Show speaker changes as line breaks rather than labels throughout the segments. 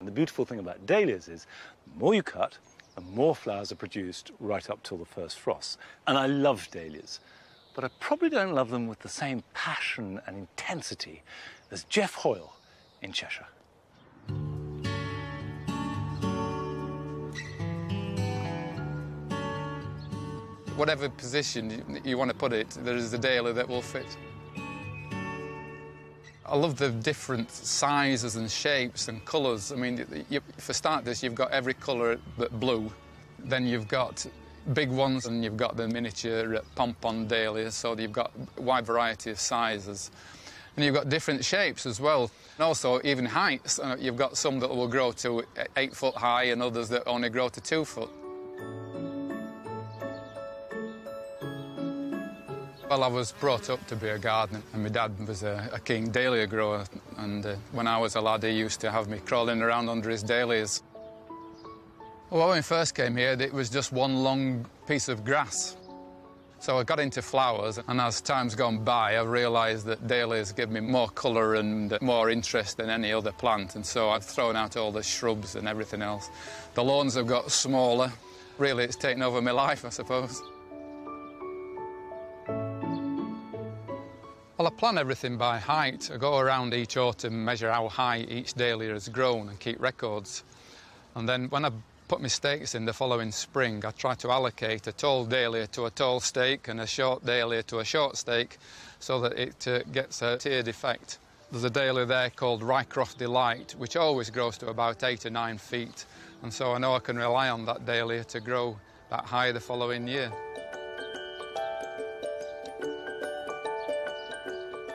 And the beautiful thing about dahlias is the more you cut, the more flowers are produced right up till the first frost. And I love dahlias, but I probably don't love them with the same passion and intensity as Jeff Hoyle in Cheshire.
Whatever position you want to put it, there is a dahlia that will fit. I love the different sizes and shapes and colours. I mean, for starters, you've got every colour but blue. Then you've got big ones and you've got the miniature pompon dahlias, so you've got a wide variety of sizes. And you've got different shapes as well. And also, even heights. You've got some that will grow to 8 foot high and others that only grow to 2 foot. Well, I was brought up to be a gardener, and my dad was a king dahlia grower, and when I was a lad, he used to have me crawling around under his dahlias. Well, when we first came here, it was just one long piece of grass. So I got into flowers, and as time's gone by, I realised that dahlias give me more colour and more interest than any other plant, and so I've thrown out all the shrubs and everything else. The lawns have got smaller. Really, it's taken over my life, I suppose. Well, I plan everything by height. I go around each autumn, measure how high each dahlia has grown and keep records. And then when I put my stakes in the following spring, I try to allocate a tall dahlia to a tall stake and a short dahlia to a short stake so that it gets a tiered effect. There's a dahlia there called Rycroft Delight, which always grows to about 8 or 9 feet. And so I know I can rely on that dahlia to grow that high the following year.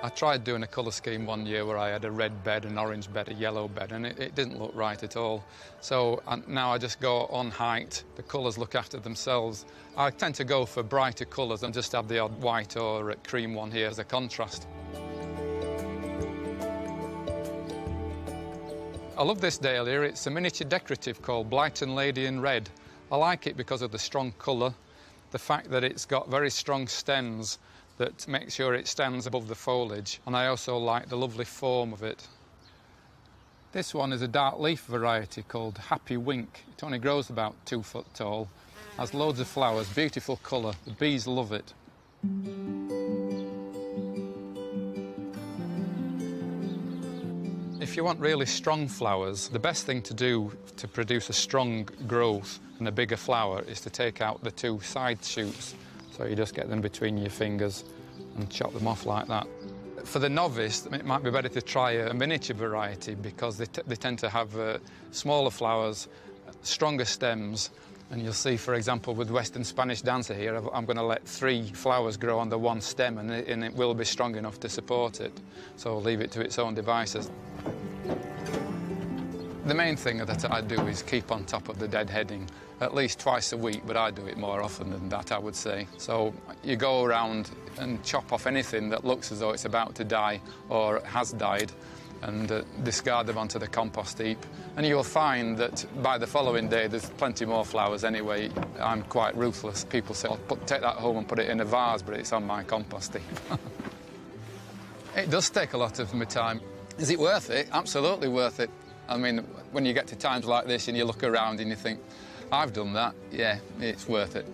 I tried doing a colour scheme one year where I had a red bed, an orange bed, a yellow bed, and it didn't look right at all. So now I just go on height. The colours look after themselves. I tend to go for brighter colours and just have the odd white or cream one here as a contrast. I love this dahlia. It's a miniature decorative called Blighton Lady in Red. I like it because of the strong colour, the fact that it's got very strong stems that makes sure it stands above the foliage, and I also like the lovely form of it. This one is a dark leaf variety called Happy Wink. It only grows about 2 foot tall, has loads of flowers, beautiful colour. The bees love it. If you want really strong flowers, the best thing to do to produce a strong growth and a bigger flower is to take out the 2 side shoots. So you just get them between your fingers and chop them off like that. For the novice, it might be better to try a miniature variety because they tend to have smaller flowers, stronger stems, and you'll see, for example, with Western Spanish Dancer here, I'm going to let 3 flowers grow on the one stem and it will be strong enough to support it. So I'll leave it to its own devices. The main thing that I do is keep on top of the deadheading, at least twice a week, but I do it more often than that, I would say. So you go around and chop off anything that looks as though it's about to die or has died and discard them onto the compost heap. And you'll find that by the following day there's plenty more flowers anyway. I'm quite ruthless. People say, take that home and put it in a vase, but it's on my compost heap. It does take a lot of my time. Is it worth it? Absolutely worth it. I mean, when you get to times like this and you look around and you think, I've done that, yeah, it's worth it.